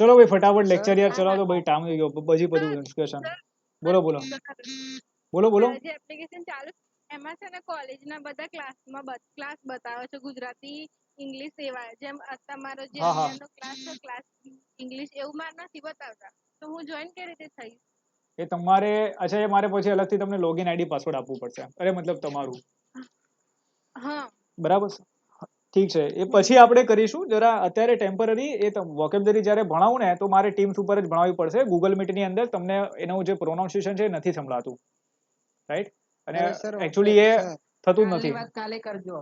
ચલો ભાઈ ફટાફટ સર લેક્ચર યાર ચલાવો તો ભાઈ ટાઈમ થઈ ગયો પછી બધું ડિસ્કશન બોલો બોલો બોલો બોલો મારે જે એપ્લિકેશન ચાલુ એમાં છે ને કોલેજના બધા ક્લાસ બતાવે છે ગુજરાતી ઇંગ્લિશ એવા જેમ તમારો જે હા હા અહીંયાનો ક્લાસ છે ક્લાસ ઇંગ્લિશ એવું મારે નથી બતાવતા તો હું જોઈન કેવી રીતે થઈશ એ તમારે અચ્છા એ મારે પછી અલગથી તમને લોગિન આઈડી પાસવર્ડ આપવું પડશે અરે મતલબ તમારું હા બરાબર છે ઠીક છે એ પછી આપણે કરીશું જરા અત્યારે ટેમ્પરરી એ વોકેબ્યુલરી જ્યારે ભણાવું ને તો મારે ટીમ્સ ઉપર જ ભણાવવી પડશે ગૂગલ મીટની અંદર તમને એનું જે પ્રોનાઉન્સિએશન છે એ નથી સંભળાતું રાઈટ અને અરે સર એકચ્યુઅલી એ સર થતું જ કાલની નથી વાત કાલે કરજો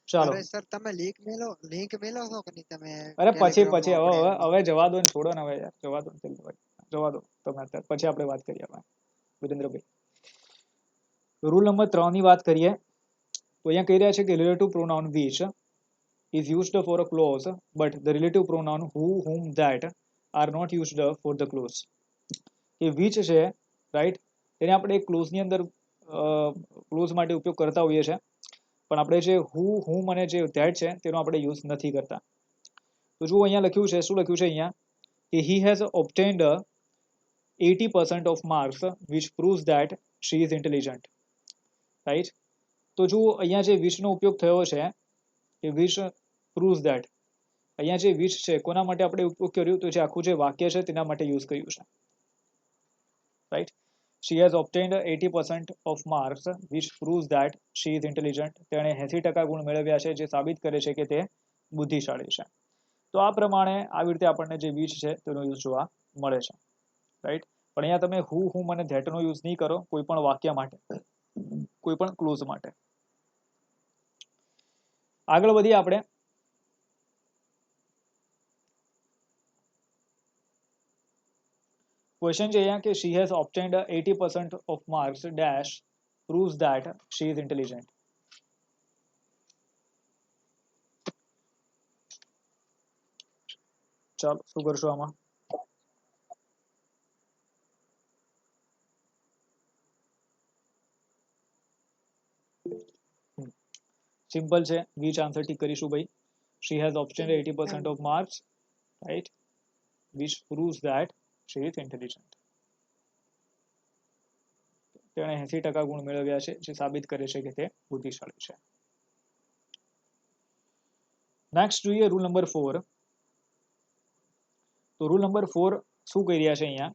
ચાલો અરે સર તમે લિંક મેલો છો કે નહીં તમે અરે પછી ટેલિગ્રામ પછી માં હવે આપણે હવે હવે જવા દો ને છોડો ને હવે યાર જવા દો ને જવા દો તમે અત્યારે પછી આપણે વાત કરીએ આપણે વિરેન્દ્રભાઈ રૂલ નંબર 3 ની વાત કરીએ તો અહીંયા કહી રહ્યા છે કે relative pronoun which is used for a clause but the relative pronoun who whom that are not used for the clause કે which છે રાઈટ તેને આપણે એક ક્લોઝ ની અંદર ક્લોઝ માટે ઉપયોગ કરતા હોઈએ છીએ પણ આપણે જે who whom અને જે that છે તેનો આપણે યુઝ નથી કરતા તો જુઓ અહીંયા લખ્યું છે શું લખ્યું છે અહીંયા કે he has obtained 80% of marks which proves that she is intelligent right તો જુઓ અહીંયા જે which નો ઉપયોગ થયો છે કે which proves that અહીંયા જે which છે કોના માટે આપણે ઉપયોગ કર્યું તો જે આખું જે વાક્ય છે તેના માટે યુઝ કર્યું છે right she has obtained 80% of marks which proves that she is intelligent તેણે 80% ગુણ મેળવ્યા છે જે સાબિત કરે છે કે તે બુદ્ધિશાળી છે તો આ પ્રમાણે આવી રીતે આપણને જે which છે તેનો યુઝ જોવા મળે છે રાઈટ પણ અહીંયા તમે who whom અને that નો યુઝ નહીં કરો કોઈ પણ વાક્ય માટે કોઈ પણ ક્લોઝ માટે આગળ વધીએ આપણે ક્વેશ્ચન છે અહીંયા કે she has obtained 80% of marks dash proves that she is intelligent ચાલો શું કરશું આમાં સિમ્પલ છે which આન્સર ટીક કરીશું ભાઈ she has obtained 80% of marks right which proves that she is intelligent તેણે 80% ગુણ મેળવ્યા છે જે સાબિત કરે છે કે તે બુદ્ધિશાળી છે નેક્સ્ટ જોઈએ રૂલ નંબર 4 તો રૂલ નંબર 4 શું કહી રહ્યા છે અહીંયા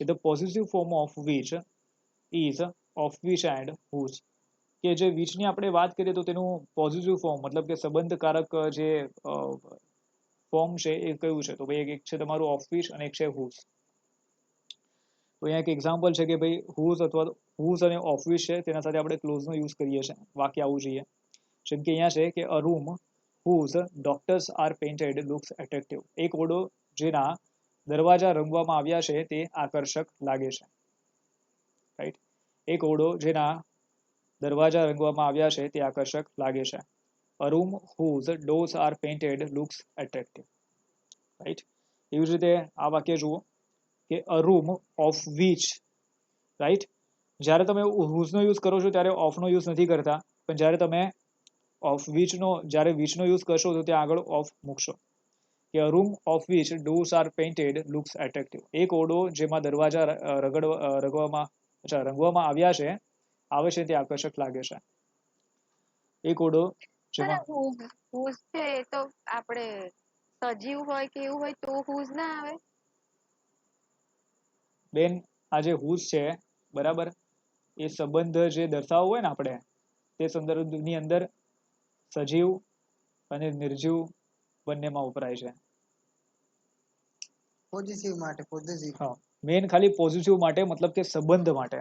કે the positive form of which is of which and whose કે જે which ની આપણે વાત કરીએ તો તેનું પોઝિટિવ ફોર્મ મતલબ કે સંબંધકારક જે ફોર્મ છે એ કયું છે તો ભાઈ એક છે તમારું of which અને એક છે whose તો અહીંયા એક એક્ઝામ્પલ છે કે ભાઈ whose અથવા whose અને of which છે તેના સાથે આપણે ક્લોઝ નો યુઝ કરીએ છીએ વાક્ય આવું જોઈએ જેમ કે અહીંયા છે કે a room whose doctors are painted looks attractive એક ઓરડો જેના દરવાજા રંગવામાં આવ્યા છે તે આકર્ષક લાગે છે રાઈટ એક ઓરડો જેના દરવાજા રંગવામાં આવ્યા છે તે આકર્ષક લાગે છે a room whose doors are painted looks attractive right એવી જ રીતે આ વાક્ય જુઓ કે a room of which right જ્યારે તમે whose નો યુઝ કરો છો ત્યારે of નો યુઝ નથી કરતા પણ જ્યારે તમે of which નો જ્યારે which નો યુઝ કરશો તો ત્યાં આગળ of મૂકશો કે a room of which doors are painted looks attractive એક ઓરડો જેમાં દરવાજા રંગવામાં આવ્યા છે આવે છે તે આકર્ષક લાગે છે એક ઓરડો જેમાં whose છે એ તો આપણે સજીવ હોય કે એવું હોય તો whose ના આવે બેન આ જે whose છે બરાબર એ સંબંધ જે દર્શાવવો હોય ને આપણે તે સંદર્ભની અંદર સજીવ અને નિર્જીવ બંનેમાં વપરાય છે પોઝિટિવ માટે પોઝિટિવ હા મેન ખાલી પોઝિટિવ માટે મતલબ કે સંબંધ માટે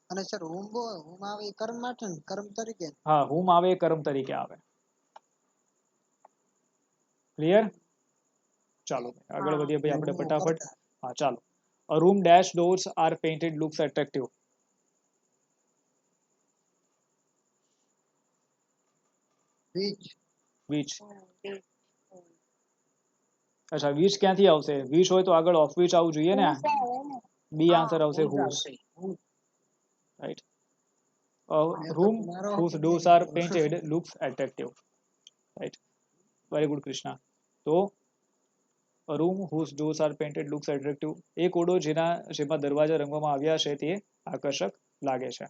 અને સર હુમ આવે એ કર્મ માટે ને કર્મ તરીકે હા હુમ આવે એ કર્મ તરીકે આવે ક્લિયર ચાલો આગળ વધીએ ભાઈ આપણે ફટાફટ હા ચાલો a room dash doors are painted looks attractive which અચ્છા which ક્યાંથી આવશે which હોય તો આગળ of which આવવું જોઈએ ને બી આન્સર આવશે whose right a room whose doors are painted looks attractive right very good Krishna તો A room whose doors are painted looks attractive. એક ઓરડો જેમાં દરવાજા રંગવામાં આવ્યા છે તે આકર્ષક લાગે છે.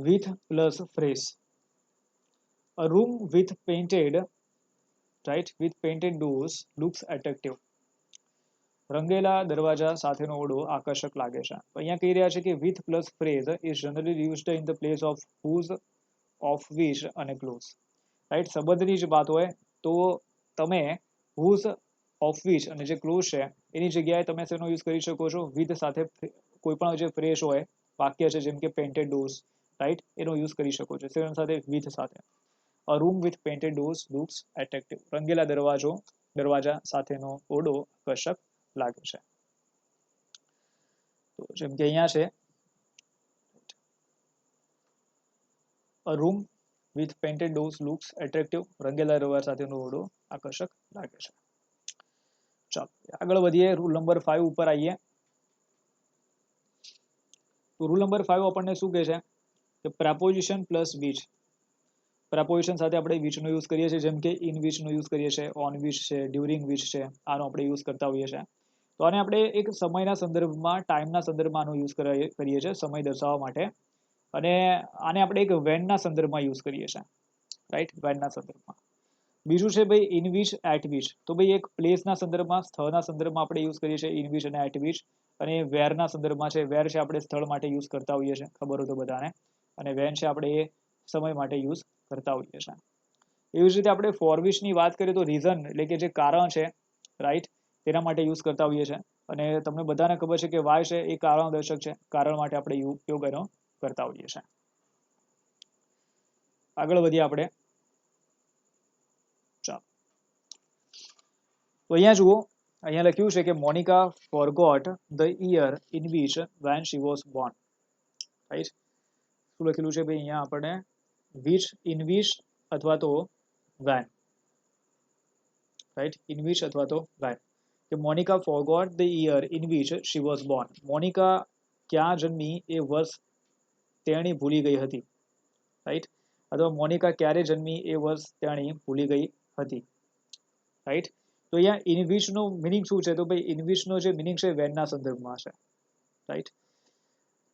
With plus phrase. A room with painted doors looks attractive. રંગેલા દરવાજા સાથેનો ઓરડો આકર્ષક લાગે છે. અહીંયા કહી રહ્યા છે કે with plus phrase is generally used in the place of whose, of which અને close. રાઈટ, સંબંધની જ વાત હોય તો તમે whose, of which અને જે ક્લોઝ છે એની જગ્યાએ તમે શેનો યુઝ કરી શકો છો? with સાથે કોઈ પણ જે ફ્રેઝ હોય, વાક્ય છે જેમ કે painted doors, રાઈટ, એનો યુઝ કરી શકો છો. શેના સાથે? with સાથે. A room with painted doors looks attractive. રંગેલા દરવાજા સાથેનો ઓરડો આકર્ષક લાગે છે. તો જેમ કે અહીંયા છે a room with painted doors looks attractive. રંગેલા દરવાજા સાથેનો ઓરડો આકર્ષક લાગે છે. ચાલો આગળ વધીએ. રૂલ નંબર 5 ઉપર આવીએ. તો રૂલ નંબર 5 આપણને શું કહે છે કે preposition plus which. preposition સાથે આપણે which નો યુઝ કરીએ છીએ, જેમ કે in which નો યુઝ કરીએ છીએ, on which છે, during which છે, આનો આપણે યુઝ કરતા હોઈએ છીએ. તો આને આપણે એક સમયના સંદર્ભમાં, ટાઈમના સંદર્ભમાં આનો યુઝ કરીએ છીએ સમય દર્શાવવા માટે. અને આને આપણે એક વેનના સંદર્ભમાં યુઝ કરીએ છીએ, રાઈટ, વેનના સંદર્ભમાં. બીજું છે ભાઈ in which, at which. તો ભાઈ એક પ્લેસના સંદર્ભમાં, સ્થળના સંદર્ભમાં આપણે યુઝ કરીએ છીએ in which અને at which. અને વેરના સંદર્ભમાં છે, વેર છે આપણે સ્થળ માટે યુઝ કરતા હોઈએ છીએ, ખબર હોય તો બધાને. અને વેન છે આપણે એ સમય માટે યુઝ કરતા હોઈએ છીએ. એવી જ રીતે આપણે ફોર વિચની વાત કરીએ તો રીઝન એટલે કે જે કારણ છે, રાઈટ, તેના માટે યુઝ કરતા હોઈએ છીએ. અને તમને બધાને ખબર છે કે વાય છે એ કારણ દર્શક છે, કારણ માટે આપણે ઉપયોગ એનો કરતા હોઈએ છીએ. આગળ વધીએ આપણે. ચાલો, તો અહીંયા જુઓ, અહીંયા લખ્યું છે કે Monica forgot the year in which when she was born. Right, શું લખેલું છે ભાઈ અહીંયા આપણને? વિચ, ઇન વિચ અથવા તો વેન, રાઈટ, ઇન વિચ અથવા તો વેન. કે Monica forgot the year in which she was born. Monica ક્યાં જન્મી એ વર્ષ તેણી ભૂલી ગઈ હતી, રાઈટ, અથવા મોનિકા ક્યારે જન્મી એ વર્ષ તેણી ભૂલી ગઈ હતી, રાઈટ. તો અહીંયા ઇન વિચ નો મિનિંગ શું છે? તો ભાઈ ઇન વિચ નો જે મિનિંગ છે વેનના સંદર્ભમાં છે, રાઈટ.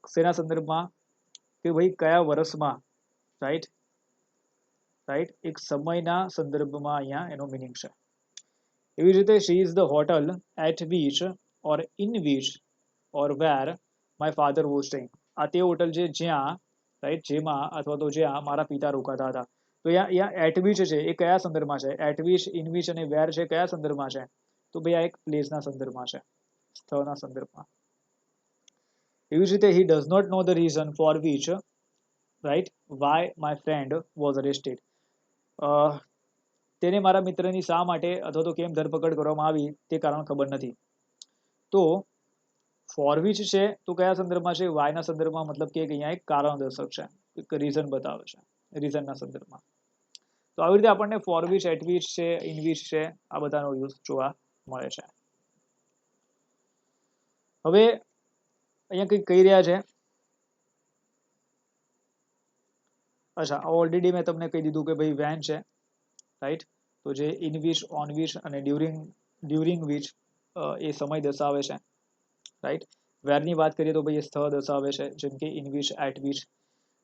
શેના સંદર્ભમાં? કે ભાઈ કયા વર્ષમાં, રાઈટ, રાઈટ, એક સમયના સંદર્ભમાં અહીંયા એનો મિનિંગ છે. એવી રીતે she is the hotel at which or in which or where my father was staying. આ તે હોટલ છે જ્યાં, રાઈટ, જેમાં અથવા તો જ્યાં મારા પિતા રોકાતા હતા. તો અહીંયા એટ વિચ છે એ કયા સંદર્ભમાં છે? એટ વિચ, ઇન વિચ અને વેર છે કયા સંદર્ભમાં છે? તો ભાઈ આ એક પ્લેસના સંદર્ભમાં છે, સ્થળના સંદર્ભમાં. એવી જ રીતે he does not know the reason for which, right, why my friend was arrested. તેને મારા મિત્રની શા માટે અથવા તો કેમ ધરપકડ કરવામાં આવી તે કારણ ખબર નથી. તો ફોર વિચ છે તો કયા સંદર્ભમાં છે? વાયના સંદર્ભમાં, મતલબ કે અહીંયા એક કારણ દર્શક છે, એક રીઝન બતાવે છે, રીઝનના સંદર્ભમાં. તો આવી રીતે આપણને ફોર વિચ, એટ વિચ છે, ઇન વિચ છે, આ બધાનો યુઝ જોવા મળે છે. હવે અહીંયા કંઈક કહી રહ્યા છે. અચ્છા, ઓલરેડી મેં તમને કહી દીધું કે ભાઈ વેન છે, રાઈટ. તો જે ઇન વિચ, ઓન વિચ અને ડ્યુરિંગ વિચ એ સમય દર્શાવે છે, રાઈટ. વેરની વાત કરીએ તો ભાઈ એ સ્થળ દર્શાવે છે, જેમ કે in which, at which,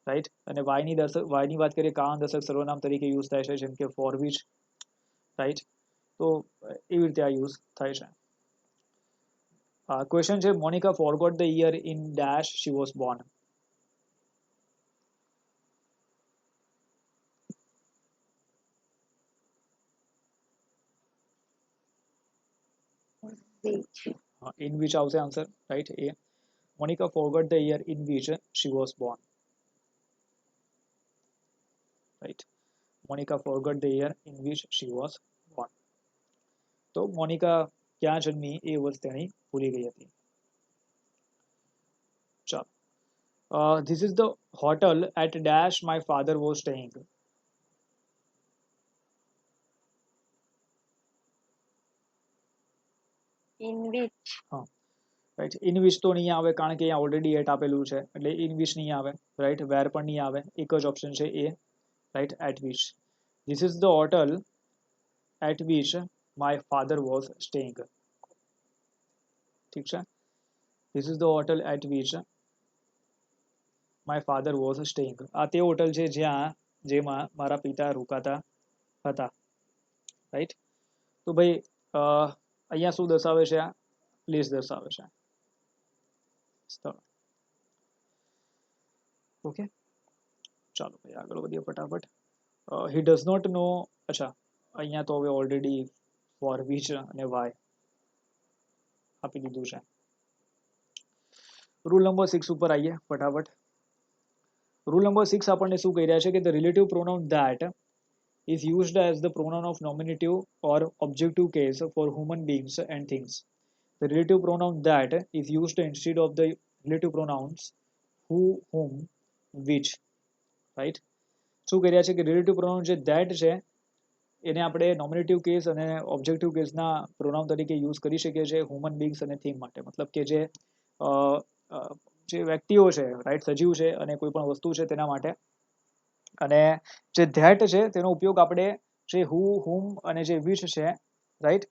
right. અને વાયની વાત કરીએ કારણ દર્શક સર્વનામ તરીકે યુઝ થાય છે, જેમ કે ફોર વિચ, રાઈટ. તો એવી રીતે આ યુઝ થાય છે. ક્વેશ્ચન છે Monica forgot the year in dash she was born. In which આવશે આન્સર, રાઈટ. એ Monica forgot the year in which she was born, right. Monica forgot the year in which she was born. તો Monica ક્યાં જન્મી એ વર્ષ તેણી ભૂલી ગઈ હતી. ચાલો, this is the hotel at dash my father was staying. In which. હા, રાઈટ. ઇન વિચ તો નહીં આવે કારણ કે અહીંયા ઓલરેડી એટ આપેલું છે, એટલે ઇન વિચ નહીં આવે, રાઈટ. વેર પણ નહીં આવે, એક જ ઓપ્શન છે એ, right, at which. This is the hotel at which my father was staying. ઠીક છે. This is the hotel at which my father was staying. આ તે હોટલ છે જેમાં મારા પિતા રોકાતા હતા. રાઈટ. તો ભાઈ અહીંયા શું દર્શાવે છે? આ પ્લેસ દર્શાવે છે, સ્થળ. ઓકે, ચાલો ભાઈ આગળ વધીએ ફટાફટ. he does not know. અચ્છા, અહીંયા તો હવે ઓલરેડી for which અને why આપી દીધું છે. રૂલ નંબર 6 ઉપર આવીએ ફટાફટ. રૂલ નંબર 6 આપણને શું કહી રહ્યા છે કે the relative pronoun that is used as the pronoun of nominative or objective case for human beings and things. The relative pronoun that is used instead of the relative pronouns who, whom, which. Right. શું કહી રહ્યા છે કે relative pronoun જે that છે એને આપણે નોમિનેટિવ case અને ઓબ્જેક્ટિવ કેસના પ્રોનાઉન તરીકે યુઝ કરી શકીએ છીએ હ્યુમન બીંગ્સ અને થિંગ માટે. મતલબ કે જે વ્યક્તિઓ છે, રાઈટ, સજીવ છે અને કોઈ પણ વસ્તુ છે તેના માટે. અને જે ધેટ છે તેનો ઉપયોગ આપણે જે હુ, હુમ અને જે વિચ છે, રાઈટ,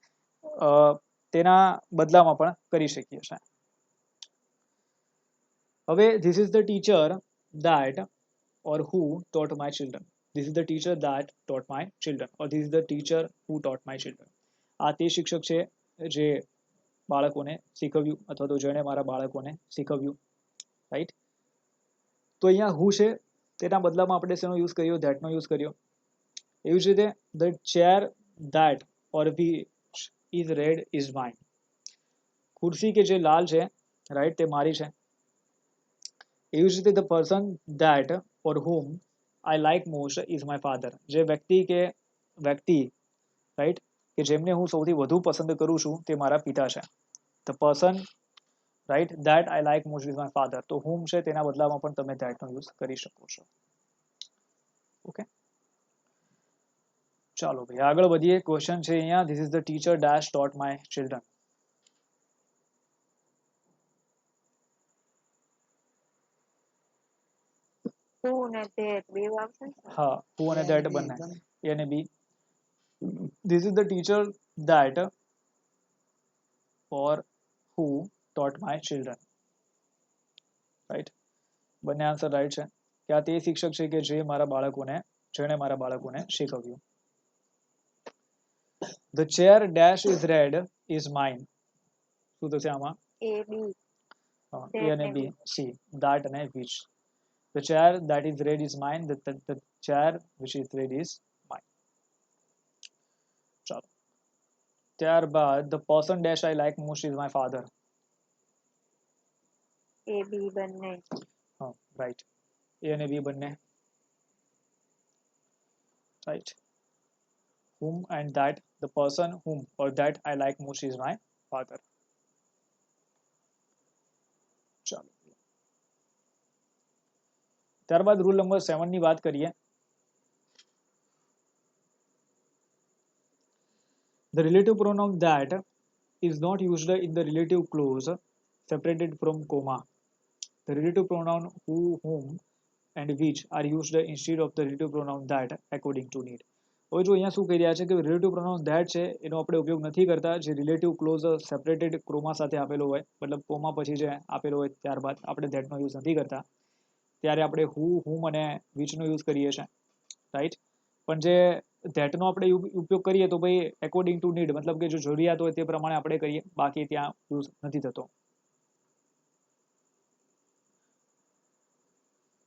તેના બદલામાં પણ કરી શકીએ છીએ. હવે this is the teacher that or who taught my children. This is the teacher that taught my children, or this is the teacher who taught my children. આ તે શિક્ષક છે જે બાળકોને શીખવ્યું અથવા તો જેણે મારા બાળકોને શીખવ્યું. રાઈટ. તો અહીંયા હું છે તેના બદલામાં આપણે શેનો યુઝ કર્યો? ધેટનો યુઝ કર્યો. એવી જ રીતે the chair that or which is red is mine. ખુરશી કે જે લાલ છે, રાઈટ, તે મારી છે. એવી જ રીતે the person that or whom I like most is my father. જે વ્યક્તિ રાઈટ કે જેમને હું સૌથી વધુ પસંદ કરું છું તે મારા પિતા છે. the person, right, that I like most is my father. તો whom છે તેના બદલામાં પણ તમે that નો યુઝ કરી શકો છો. ઓકે, ચાલો ભાઈ આગળ વધીએ. ક્વેશ્ચન છે અહીંયા, this is the teacher dash taught my children. who ને that બે આવશે ને? હા, who અને A that અને B બંને, બંને. A અને B. this is the teacher that or who taught my children. Right, બંને આન્સર રાઈટ છે કે આ તે શિક્ષક છે કે જેણે મારા બાળકોને શીખવ્યું. the chair dash is red is mine. શું થશે આમાં? A B A અને B, C, that અને which. the chair that is red is mine. the chair which is red is mine. ચાલો, ત્યારબાદ the person dash I like most is my father. A B બંને. હા, right, A અને B બંને right. whom and that, the person whom or that I like most is my father. ચાલો, ત્યારબાદ rule number 7 ની વાત કરીએ. The relative pronoun that is not used in the relative clause separated from comma. The relative pronoun who, whom and which are used instead of the relative pronoun that according to need. હવે જો અહીંયા શું કહી રહ્યા છે કે relative pronoun that છે એનો આપણે ઉપયોગ નથી કરતા જે રિલેટિવ ક્લોઝ સેપરેટેડ ક્રોમા સાથે આપેલો હોય, મતલબ કોમા પછી જે આપેલો હોય ત્યારબાદ આપણે ધેટનો યુઝ નથી કરતા. ત્યારે આપણે હુ, હુમ અને વિચનો યુઝ કરીએ છીએ. રાઈટ. પણ જે ધેટનો આપણે ઉપયોગ કરીએ તો ભાઈ એકોર્ડિંગ ટુ નીડ, મતલબ કે જો જરૂરિયાત હોય તે પ્રમાણે આપણે કરીએ, બાકી ત્યાં યુઝ નથી થતો.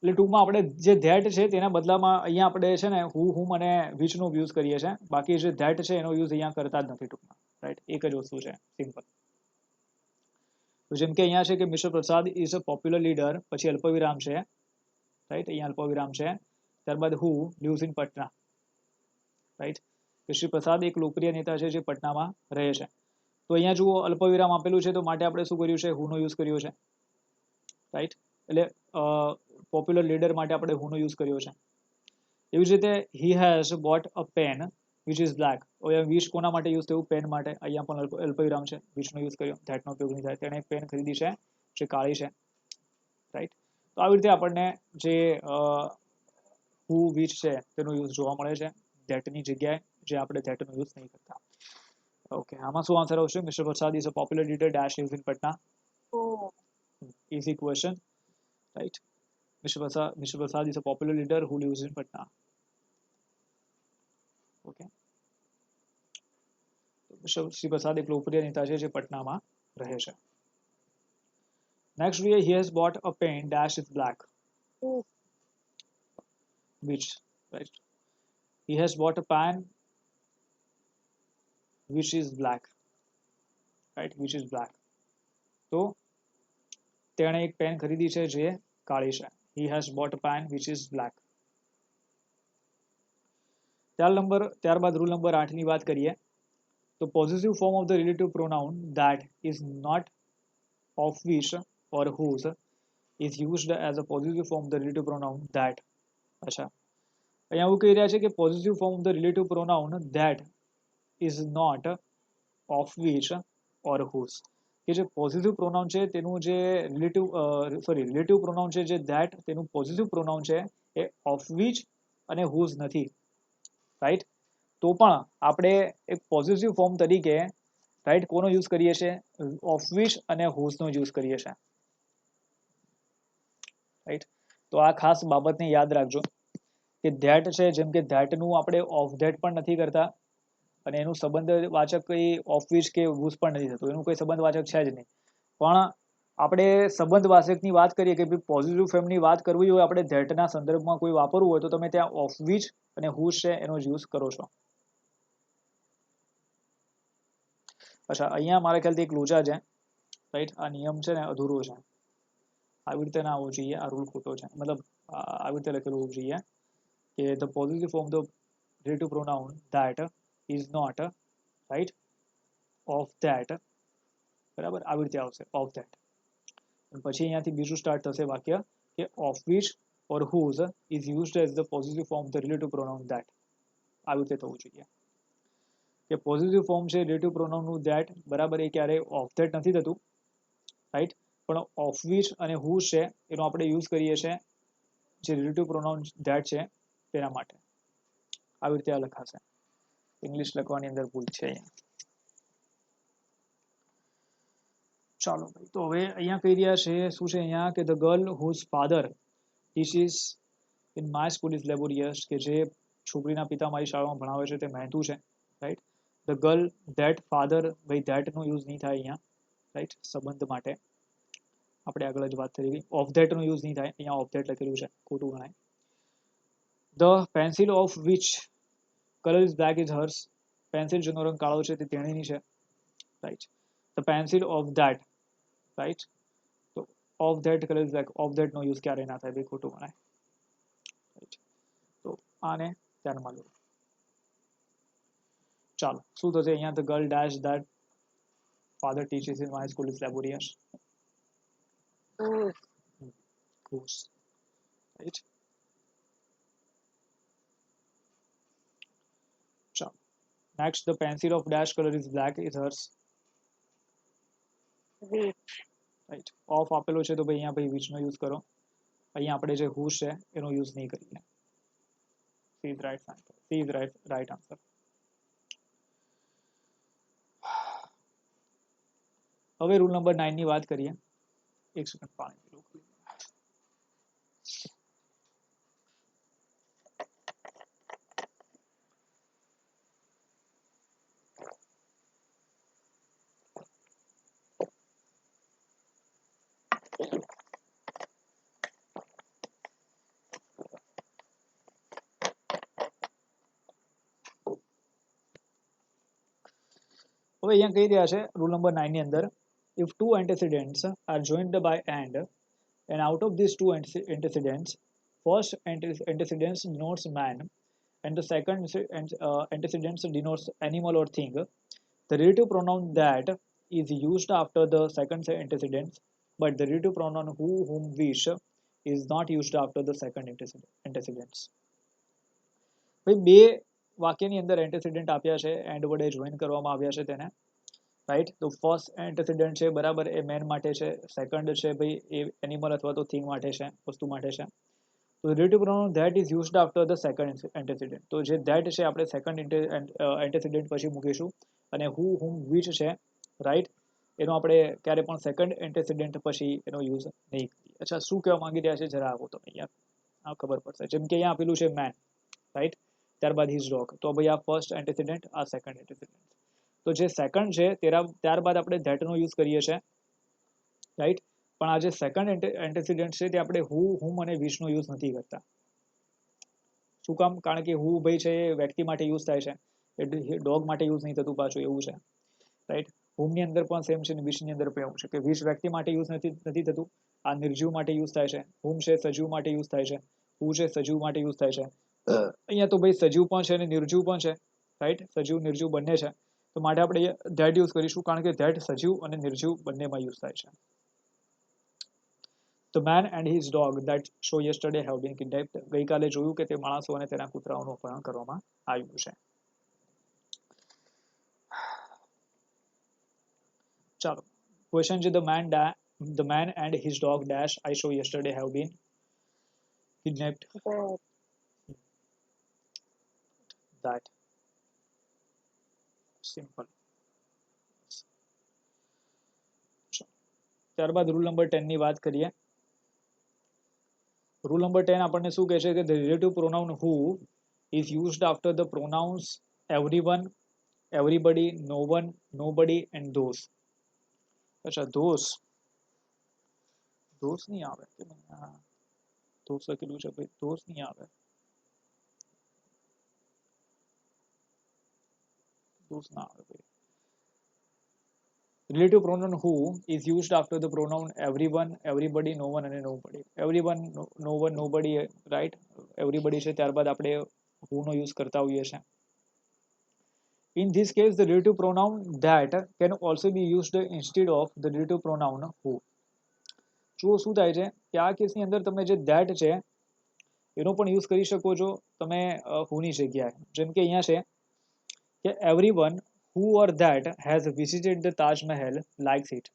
એટલે ટૂંકમાં આપણે જે ધેટ છે તેના બદલામાં અહીંયા આપણે છે ને હુ, હુમ અને વિચનો યુઝ કરીએ છીએ, બાકી જે ધેટ છે એનો યુઝ અહીંયા કરતા જ નથી ટૂંકમાં. રાઈટ, એક જ વસ્તુ છે, સિમ્પલ. તો જેમ કે અહીંયા છે કે mister Prasad is a popular leader, પછી અલ્પવિરામ છે, રાઈટ, અહીંયા અલ્પવિરામ છે. ત્યારબાદ હુ લિવ્સ ઇન પટના. રાઈટ, કે શ્રી પ્રસાદ એક લોકપ્રિય નેતા છે જે પટનામાં રહે છે. તો અહીંયા જુઓ અલ્પવિરામ આપેલું છે તો માટે આપણે શું કર્યું છે? હુનો યુઝ કર્યો છે. રાઈટ, એટલે પોપ્યુલર લીડર માટે આપણે હુનો યુઝ કર્યો છે. એવી જ રીતે he has bought a pen which is black. હવે વિચ કોના માટે યુઝ થયું? પેન માટે. અહીંયા પણ અલ્પવિરામ છે, વિચનો યુઝ કર્યો, ધેટનો ઉપયોગ નહીં થાય. તેણે એક પેન ખરીદી છે જે કાળી છે. રાઈટ, તો આવી રીતે આપણને જે હુ, વિચ છે તેનો યુઝ જોવા મળે છે. ધેટની જગ્યાએ, જે આપણે ધેટનો યુઝ નહીં કરતા. ઓકે, આમાં શું આન્સર આવશે? Mister Prasad is a popular leader dash is in Patna. Oh, Easy question, right? Mr. Prasad is a popular leader who lives in Patna. Okay. Shri પ્રસાદ એક લોકપ્રિય નેતા છે જે પટનામાં રહે છે. Next, he has bought a pen dash is black. oh, Which, right? He has bought a pen which is black, right? Which is black. તો તેણે એક પેન ખરીદી છે જે કાળી છે. He has bought a pen which is black. ત્યારબાદ rule number 8 ની વાત કરીએ તો positive form of the relative pronoun that is not of which or whose is used as a positive form of the relative pronoun that. અચ્છા, અહીંયા એવું કહી રહ્યા છે કે positive form of the relative pronoun that is not of which or whose, કે જે positive pronoun છે તેનું જે રિલેટિવ પ્રોનાઉન છે જે ધેટ, તેનું પોઝિટિવ પ્રોનાઉન છે એ ઓફ વિચ અને હુઝ નથી, રાઈટ? તો પણ આપણે એક પોઝિટિવ ફોર્મ તરીકે, રાઈટ, કોનો યુઝ કરીએ છીએ? ઓફ વિચ અને હુઝનો યુઝ કરીએ છીએ, રાઈટ? તો આ ખાસ બાબતને યાદ રાખજો કે ધેટ છે, જેમ કે ધેટનું આપણે ઓફ ધેટ પણ નથી કરતા અને એનું સંબંધવાચક કંઈ ઓફ વિચ કે હુઝ પણ નથી થતું, એનું કોઈ સંબંધવાચક છે જ નહીં. પણ આપણે સંબંધવાચકની વાત કરીએ કે ભાઈ પોઝિટિવ ફોર્મની વાત કરવી હોય, આપણે ધેટના સંદર્ભમાં કોઈ વાપરવું હોય, તો તમે ત્યાં ઓફ વિચ અને હુઝ છે એનો યુઝ કરો છો. અચ્છા, અહીંયા મારા ખ્યાલથી એક લોચા છે, રાઈટ? આ નિયમ છે ને અધૂરો છે, આવી રીતે ના આવવો જોઈએ, આ રૂલ ખોટો છે. મતલબ આવી રીતે લખેલું હોવું જોઈએ કે the positive form the relative pronoun that is not, right, of that, બરાબર? આવી રીતે આવશે, ઓફ ધેટ. પછી અહીંયાથી બીજું સ્ટાર્ટ થશે વાક્ય કે of which or whose is used as the positive form the relative pronoun that. આવી રીતે થવું જોઈએ કે પોઝિટિવ ફોર્મ છે રિલેટિવ પ્રોનાઉનનું ધેટ, બરાબર, એ ક્યારેય ઓફ ધેટ નથી થતું, રાઈટ? પણ ઓફ વિચ અને હુઝ છે એનો આપણે યુઝ કરીએ છીએ જે રિલેટિવ પ્રોનાઉન ધેટ છે તેના માટે. આવી રીતે આ લખાશે. ઇંગ્લિશ લખવાની અંદર ભૂલ છે અહીંયા. ચાલો ભાઈ, તો હવે અહીંયા કહી રહ્યા છે શું છે અહીંયા કે the girl whose father teaches in my school is laborious, કે જે છોકરીના પિતા મારી શાળામાં ભણાવે છે તે મહેનતુ છે, right? The girl that father, ભાઈ ધેટનો યુઝ નહીં થાય અહીંયા, રાઈટ? સંબંધ માટે આપણે આગળ જ વાત કરી, ઓફ ધેટનો યુઝ નહીં થાય, અહીંયા ઓફ ધેટ લખેલું છે, ખોટું ગણાય. The pencil of which colour is black is hers, pencil જેનો રંગ કાળો છે તે તેણીની છે, right? The pencil of that, right? તો of that colour is black, of ધેટનો યુઝ ક્યારેય ના થાય, ભાઈ ખોટું ગણાય, રાઈટ? તો આને ધ્યાનમાં લો. ચાલો, શું થશે અહીંયા? The girl dash that father teaches in my school is laborious. oh, Goose, right? Chalo. Next, the pencil of dash color is black is hers, which, right? Off આપેલો છે તો ભાઈ અહીંયા ભાઈ which નો યુઝ કરો. અહીંયા આપણે જે whose છે એનો યુઝ નહીં કરીએ. C is right answer. C is right answer. હવે રૂલ નંબર 9 ની વાત કરીએ. એક સેકન્ડ પાણી પીલું. હવે અહીંયા કહી રહ્યા છે રૂલ નંબર 9 ની અંદર, if two antecedents are joined by and out of these two antecedents, first antecedent denotes man and the second antecedent denotes animal or thing, the relative pronoun that is used after the second antecedent, but the relative pronoun who, whom, which is not used after the second antecedents. ભાઈ બે વાક્યની અંદર એન્ટેસિડન્ટ આપ્યા છે, and વડે join કરવામાં આવ્યા છે તેને, રાઈટ? તો ફર્સ્ટ એન્ટેસિડન્ટ છે, બરાબર, એ મેન માટે છે, સેકન્ડ છે ભાઈ એ એનિમલ અથવા તો થિંગ માટે છે, વસ્તુ માટે છે, તો relative pronoun that is used after the second antecedent. તો જે ધેટ છે આપણે સેકન્ડ એન્ટેસિડન્ટ પછી મૂકીશું અને હુ હુમ વિચ છે રાઈટ એનો આપણે ક્યારે પણ સેકન્ડ એન્ટેસિડન્ટ પછી એનો યુઝ નહીં કરીએ. અચ્છા શું કહેવા માંગી રહ્યા છે જરા આવો તમે યાર આ ખબર પડશે. જેમ કે અહીંયા આપેલું છે મેન રાઈટ ત્યારબાદ હિઝ ડોગ તો ભાઈ આ ફર્સ્ટ એન્ટેસિડન્ટ આ સેકન્ડ એન્ટેસિડન્ટ. તો જે સેકન્ડ છે ત્યારબાદ આપણે ધેટનો યુઝ કરીએ છીએ રાઈટ પણ આ જે સેકન્ડ એન્ટેસિડન્ટ છે તે આપણે હુ હુમ અને વિચનો યુઝ નથી કરતા. શું કામ? કારણ કે હુ ભાઈ છે એ વ્યક્તિ માટે યુઝ થાય છે એટલે ડોગ માટે યુઝ નહીં થતું પાછું એવું છે રાઈટ. હુમની અંદર પણ સેમ છે ને વિચની અંદર પણ એવું છે કે વિચ વ્યક્તિ માટે યુઝ નથી થતું. આ નિર્જીવ માટે યુઝ થાય છે. હુમ છે સજીવ માટે યુઝ થાય છે. હુ છે સજીવ માટે યુઝ થાય છે. અહીંયા તો ભાઈ સજીવ પણ છે અને નિર્જીવ પણ છે રાઈટ. સજીવ નિર્જીવ બંને છે તો માટે આપણે ધેટ યુઝ કરીશું કારણ કે ધેટ સજીવ અને નિર્જીવ બંનેમાં યુઝ થાય છે. The man and his dog that show yesterday have been kidnapped. ગઈકાલે જોયું કે તે માણસો અને તેના કૂતરાઓનું અપહરણ કરવામાં આવ્યું છે. ચાલો ક્વેશ્ચન છે the man and his dog dash I saw yesterday have been kidnapped. That simple. ત્યારબાદ રૂલ નંબર 10 ની વાત કરીએ. રૂલ નંબર 10 આપણને શું કહે છે કે the relative pronoun who is used after the pronouns everyone, everybody, no one, nobody and those. અચ્છા those નહીં આવે કે those લખેલું છે ભાઈ those નહીં આવે. those ના આવે ભાઈ. Relative pronoun who is used after the pronoun everyone, everybody, no one and nobody. Everyone, no one, nobody, right? Everybody છે ત્યારબાદ આપણે who નો યુઝ કરતા હોઈએ છીએ. In this case, the relative pronoun that can also be used instead of the relative pronoun who. જુઓ શું થાય છે કે આ કેસની અંદર તમે જે that છે એનો પણ યુઝ કરી શકો છો તમે who ની જગ્યાએ. જેમ કે અહીંયા છે કે everyone who or that has visited the Taj Mahal likes it.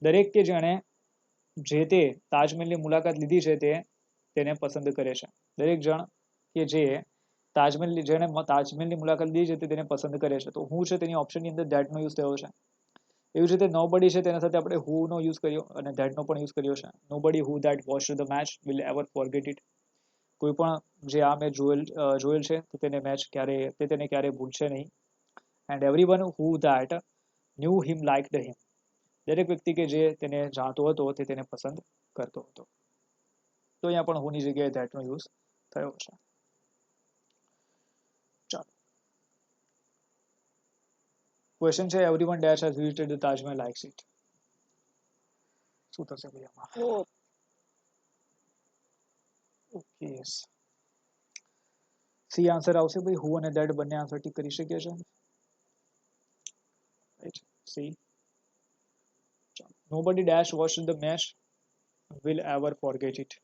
દરેક કે જેણે જે તે તાજમહેલની મુલાકાત લીધી છે તે તેને પસંદ કરે છે. દરેક જણ કે જે જેણે તાજમહેલની મુલાકાત લીધી છે તે તેને પસંદ કરે છે. તો હું છે તેની ઓપ્શનની અંદર that નો યુઝ થયો છે. એવી જ રીતે nobody છે તેના સાથે આપણે who નો યુઝ કર્યો અને that નો પણ યુઝ કર્યો છે. nobody who that watched the match will ever forget it. કોઈ પણ જે આ મેચ જોયેલ છે તો તેને ક્યારે ભૂલશે નહીં. and everyone who that knew him liked him. દરેક વ્યક્તિ કે જે તેને જાણતો હતો તે તેને પસંદ કરતો હતો. તો અહીંયા પણ હુની જગ્યાએ that નો યુઝ થયો છે. ચાલો ક્વેશ્ચન છે everyone dash has visited the Taj Mahal likes it. શું થશે ભાઈ આમાં? ઓકે સી આન્સર આવશે ભાઈ. હુ અને that બંને આન્સર ટીક કરી શકીએ છીએ. See, nobody dash watched the match will ever forget it.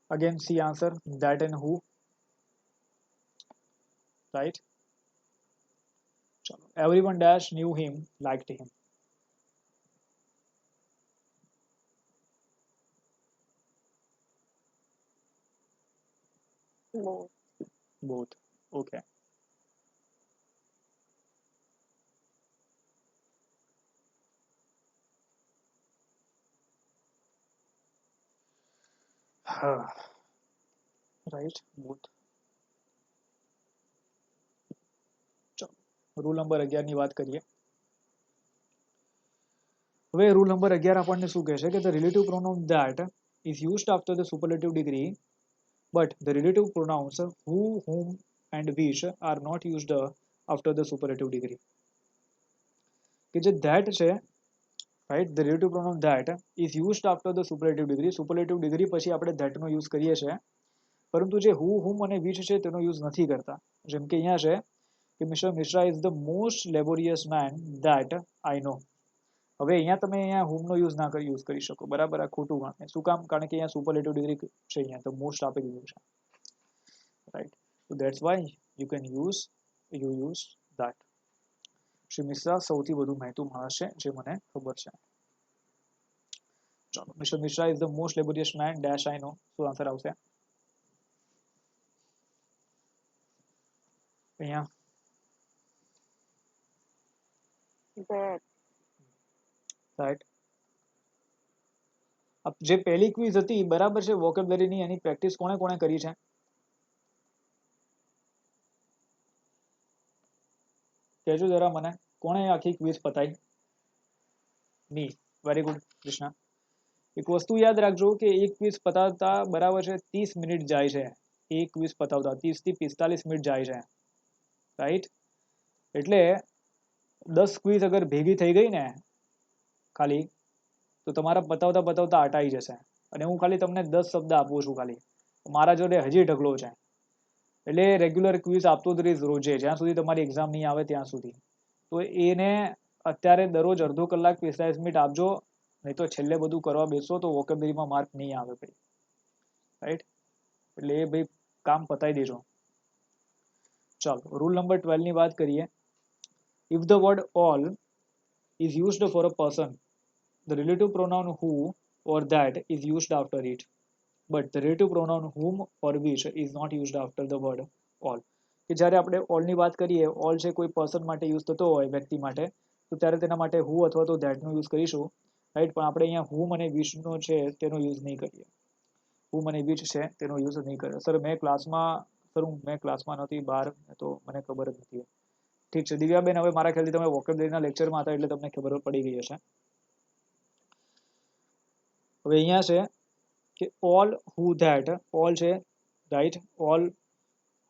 Again, see answer that and who. Right? Everyone dash knew him, liked him. Both. Okay. Right, both. Rule number 11 ની વાત કરીએ. હવે rule number 11 આપણને શું કહે છે કે the relative pronoun that is used after the superlative degree but the relative pronouns who, whom and which are not used after the superlative degree. કે જે that છે right, the relative pronoun that is used after the superlative degree. superlative degree પછી આપણે that no use કરીએ છીએ પરંતુ જે who, whom અને which છે તેનો યુઝ નથી કરતા. જેમ કે અહીંયા છે કે Mr. Mishra is the most laborious man that I know. હવે અહીંયા તમે અહીંયા whom નો યુઝ ના યુઝ કરી શકો, બરાબર? આ ખોટું ગણાય. શું કામ? કારણ કે અહીંયા સુપરલેટિવ ડિગ્રી છે, અહીંયા તો મોસ્ટ આપી દીધું છે, right? So that's why you can use that. Shri Mishra સૌથી વધુ મહેનતુ માણસ છે જે મને ખબર છે. ચાલો, mister Mishra is the most laborious man dash I know. શું આન્સર આવશે અહીંયા? that, right. જે પહેલી ક્વિઝ હતી, બરાબર છે, વોકેબ્યુલરીની, એની પ્રેક્ટિસ કોણે કોણે કરી છે? કહેજો જરા મને, કોણે આખી ક્વિઝ પતાઈ? મી. Very good Krishna. એક વસ્તુ યાદ રાખજો કે એક ક્વિઝ પતાવતા, બરાબર છે, 30 મિનિટ જાય છે. એક ક્વિઝ પતાવતા 30 થી 45 મિનિટ જાય છે, રાઈટ? એટલે 10 ક્વિઝ અગર ભેગી થઈ ગઈ ને ખાલી, તો તમારા પતાવતા પતાવતા અટાઈ જશે. અને હું ખાલી તમને 10 શબ્દ આપું છું ખાલી, મારા જોડે હજી ઢગલો છે. એટલે રેગ્યુલર ક્વિઝ આપતો જ રહીશ રોજે, જ્યાં સુધી તમારી એક્ઝામ નહીં આવે ત્યાં સુધી. તો એને અત્યારે દરરોજ અડધો કલાક 45 મિનિટ આપજો, નહીં તો છેલ્લે બધું કરવા બેસો તો વોકેબલરીમાં માર્ક નહીં આવે ભાઈ, રાઈટ? એટલે એ ભાઈ કામ પતાવી દેજો. ચાલો, રૂલ નંબર 12 ની વાત કરીએ. If the word all is used for a person, the relative pronoun who or that is used after it, but the relative pronoun whom or which is not used after the word all. કે જ્યારે આપણે all ની વાત કરીએ, all છે કોઈ person માટે use થતો હોય, વ્યક્તિ માટે, તો ત્યારે તેના માટે who અથવા તો that નો યુઝ કરીશું, રાઈટ? પણ આપણે અહીંયા whom અને which નો છે તેનો યુઝ નહીં કરીએ. whom અને which છે તેનો યુઝ નહીં કરીએ. સર મેં ક્લાસમાં નથી, બહાર, તો મને ખબર જ નથી. ઠીક છે દિવ્યાબેન, હવે મારા ખ્યાલથી તમે વોકેબ્યુલરીના લેક્ચરમાં હતા એટલે તમને ખબર પડી ગઈ હશે. હવે અહીંયા છે કે all who that, all છે, right? all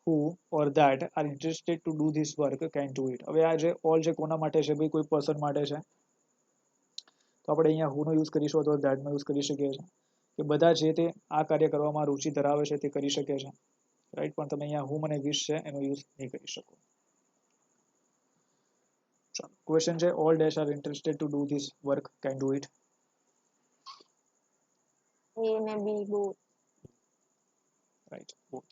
who or that are interested to do this work can do it. હવે આ જે all છે કોના માટે છે ભાઈ? કોઈ પર્સન માટે છે, તો આપણે અહીંયા who નો યુઝ કરીશું અથવા that નો યુઝ કરી શકીએ છીએ કે બધા જે તે આ કાર્ય કરવામાં રુચિ ધરાવે છે તે કરી શકે છે, રાઈટ? પણ તમે અહીંયા whom અને which છે એનો યુઝ નહીં કરી શકો. ક્વેશ્ચન છે all dash are interested to do this work can do it. A ને B both. Right, both.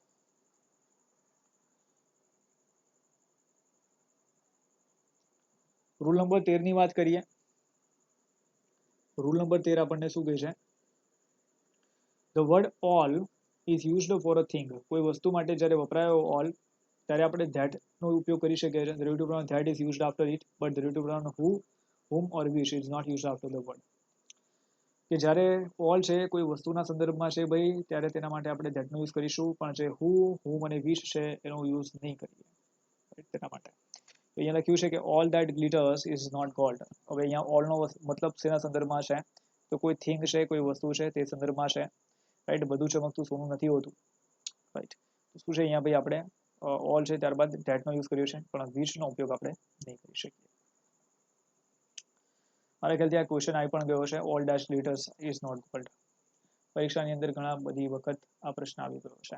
Rule number 13 ની વાત કરીએ. રૂલ નંબર 13 આપણને શું કહે છે? The word all is used for a thing. કોઈ વસ્તુ માટે જ્યારે વપરાયો all, ત્યારે આપણે that નો ઉપયોગ કરી શકીએ છીએ. The relative pronoun that is used after it, but the relative pronoun who, whom or which is not used after the word. કે જ્યારે all છે કોઈ વસ્તુના સંદર્ભમાં છે ભાઈ, ત્યારે તેના માટે આપણે that નો યુઝ કરીશું, પણ જે who, whom અને which છે એનો યુઝ નહીં કરીએ, તેના માટે. તો અહીંયા લખ્યું છે કે all that glitters is not gold. હવે અહીંયા all નો મતલબ શેના સંદર્ભમાં છે? તો કોઈ થિંગ છે, કોઈ વસ્તુ છે તે સંદર્ભમાં છે, રાઈટ? બધું ચમકતું સોનું નથી હોતું, રાઈટ? શું છે અહીંયા ભાઈ? આપણે all છે ત્યારબાદ that નો યુઝ કર્યો છે, પણ which નો ઉપયોગ આપણે નહીં કરી શકીએ. મારા ખ્યાલથી આ ક્વેશ્ચન આવી પણ ગયો છે, all dash glitters is not gold. પરીક્ષાની અંદર ઘણા બધી વખત આ પ્રશ્ન આવી ગયો છે.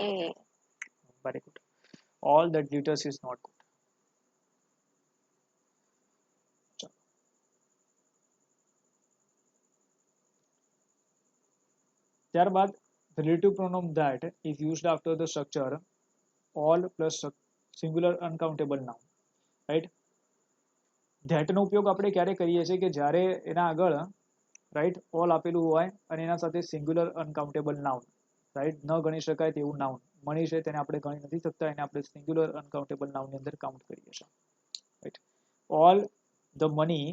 A. Very good. all that glitters is not gold. ત્યારબાદ the relative pronoun that is used after the structure all plus singular uncountable noun, right? that નો ઉપયોગ આપણે ક્યારે કરીએ છીએ? કે જ્યારે એના આગળ, રાઈટ, all આપેલું હોય અને એના સાથે સિંગ્યુલર અનકાઉન્ટેબલ નાઉન, રાઈટ, ન ગણી શકાય તેવું નાઉન મની છે, તેને આપણે ગણી નથી શકતા, એને આપણે સિંગ્યુલર અનકાઉન્ટેબલ નાઉનની અંદર કાઉન્ટ કરીએ છીએ, right? all the money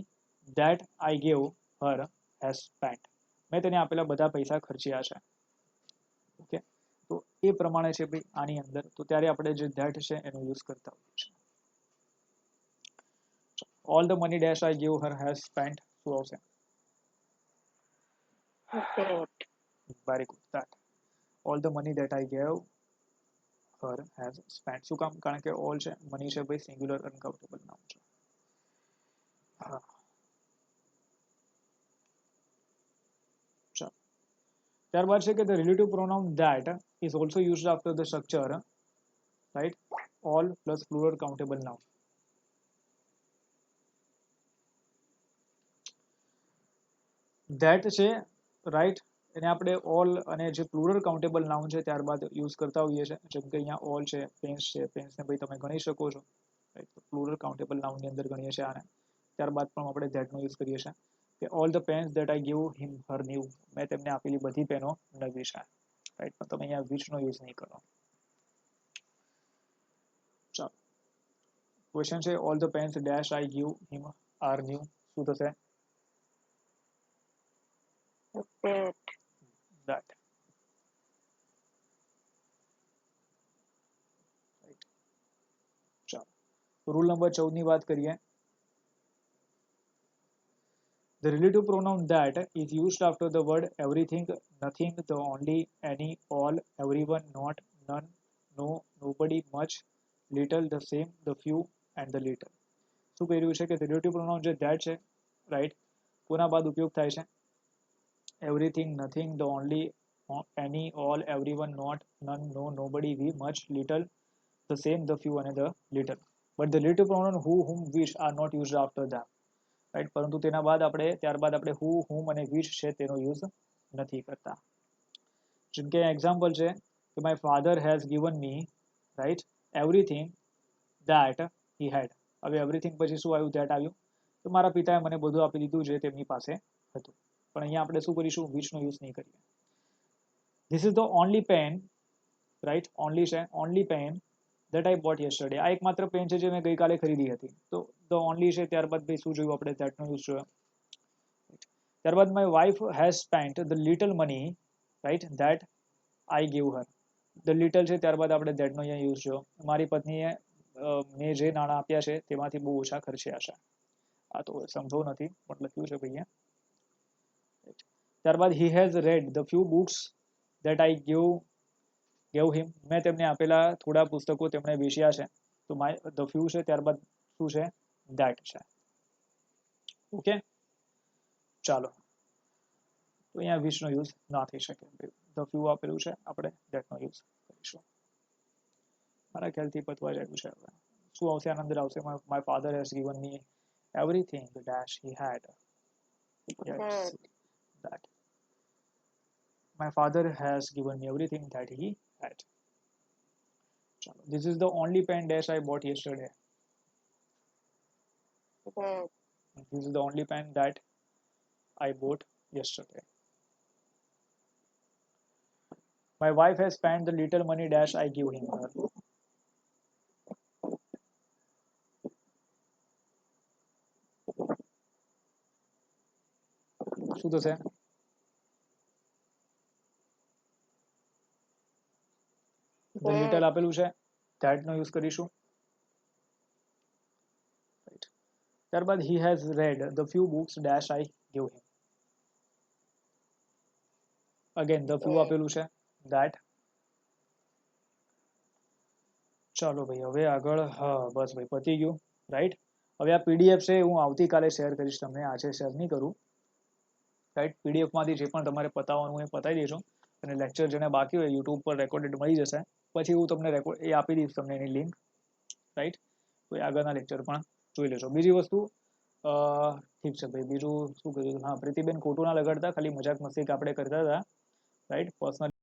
that I gave her has spent. મેં તેને આપેલા બધા પૈસા ખર્ચ્યા છે. ઓકે, તો એ પ્રમાણે છે ભાઈ આની અંદર. તો ત્યારે આપણે જે that છે એનો યુઝ કરતા હોઈએ છીએ. all the money dash I gave her has spent. શું આવશે? That. Very good. that. all the money that I gave her has spent. શું કામ? કારણ કે all છે, money છે ભાઈ, સિંગ્યુલર અનકાઉન્ટેબલ નાઉન છે. હા, ચાલો. ત્યારબાદ છે કે the relative pronoun that is also used after the structure, right, all plus plural countable noun. That છે રાઈટ, એને આપણે ઓલ અને જે પ્લુરલ કાઉન્ટેબલ નાઉન છે ત્યારબાદ યુઝ કરતા હોઈએ છીએ. જેમ કે અહીંયા ઓલ છે, પેન્સ છે, પેન્સને ભાઈ તમે ગણી શકો છો, રાઈટ. પ્લુરલ કાઉન્ટેબલ નાઉનની અંદર ગણીએ છીએ આને. ત્યારબાદ પણ આપણે ધેટનો યુઝ કરીએ છીએ કે all the pens that I give him her new, મેં તેમને આપેલી બધી પેનો નવી છે, રાઈટ. પણ તમે અહીંયા વિચનો યુઝ નહીં કરો. ચાલો, ક્વેશ્ચન છે all the pens dash I give him are new. શું થશે? that, that. રાઈટ. ચાલો, રૂલ નંબર 14 ની વાત કરીએ. The relative pronoun that is used after the word everything, nothing, the only, any, all, everyone, not, none, no, nobody, much, little, the same, the few and the little. શું કહી રહ્યું છે કે relative pronoun જે that છે, right, કોના બાદ ઉપયોગ થાય છે? Everything, nothing, the only, any, all, everyone, not, none, no, nobody, we, much, little, the same, the few અને the little. But the relative pronoun who, whom, which are not used after them, right. પરંતુ તેના બાદ આપણે ત્યારબાદ આપણે હુ, હુમ અને which છે તેનો યુઝ નથી કરતા. જેમ કે એક્ઝામ્પલ છે કે my father has given me, right, everything that he had. હવે એવરીથિંગ પછી શું આવ્યું? ધેટ આવ્યું. તો મારા પિતાએ મને બધું આપી દીધું જે તેમની પાસે હતું. પણ અહીંયા આપણે શું કરીશું? વિચનો યુઝ નહીં કરીએ. This is the only pen, right, only છે, only pen that I bought yesterday. આ એકમાત્ર પેન છે જે મેં ગઈકાલે ખરીદી હતી. તો ધ ઓનલી છે, ત્યારબાદ ભાઈ શું જોયું આપણે? ધેટનો યુઝ જોયો. ત્યારબાદ my wife has spent the little money, right, that I give Har. The little છે, ત્યારબાદ આપણે ધેટનો અહીંયા યુઝ જોયો. મારી પત્નીએ મેં જે નાણાં આપ્યા છે તેમાંથી બહુ ઓછા ખર્ચ્યા છે. આ તો સમજો નથી પણ લખ્યું છે ભાઈ. ત્યારબાદ he has read the few books that I gave him. મેં તેમને આપેલા થોડા પુસ્તકો તેમણે વેચ્યા છે. તો માય ધ ફ્યુ છે, ત્યારબાદ શું છે? ધેટ છે. ઓકે, ચાલો. તો અહીંયા વિચનો યુઝ ના થઈ શકે. ધ ફ્યુ આપેલું છે, આપણે ધેટનો યુઝ કરીશું. મારા ખ્યાલથી પતવા જાય છે. હવે શું આવશે? આની અંદર આવશે my father has given me everything dash he had. Yes, that. My father has given me everything that he had. This is the only pen dash I bought yesterday. that, This is the only pen that I bought yesterday. My wife has spent the little money dash I give him her. શું થશે? The little આપેલું છે, that no use કરીશું. ત્યારબાદ he has read the few books dash I give him. Again the few આપેલું છે, that. ચાલો ભાઈ, હવે આગળ. હા, બસ ભાઈ, પતી ગયું, રાઈટ. હવે આ પીડીએફ છે હું આવતીકાલે શેર કરીશ તમને, આજે શેર નહીં કરું, રાઈટ. પીડીએફમાંથી જે પણ તમારે પતાવવાનું એ પતાવી દેજો. અને લેક્ચર જેને બાકી હોય યુટ્યુબ પર રેકોર્ડેડ મળી જશે. પછી હું તમને એ આપી દઈશ તમને એની લિંક, રાઈટ. તો એ આગળના લેક્ચર પણ જોઈ લેજો. બીજી વસ્તુ, ઠીક છે ભાઈ, બીજું શું કર્યું? હા, પ્રીતિબેન ખોટું ના લગાડતા, ખાલી મજાક મસ્તી આપણે કરતા હતા, રાઈટ. પર્સનલ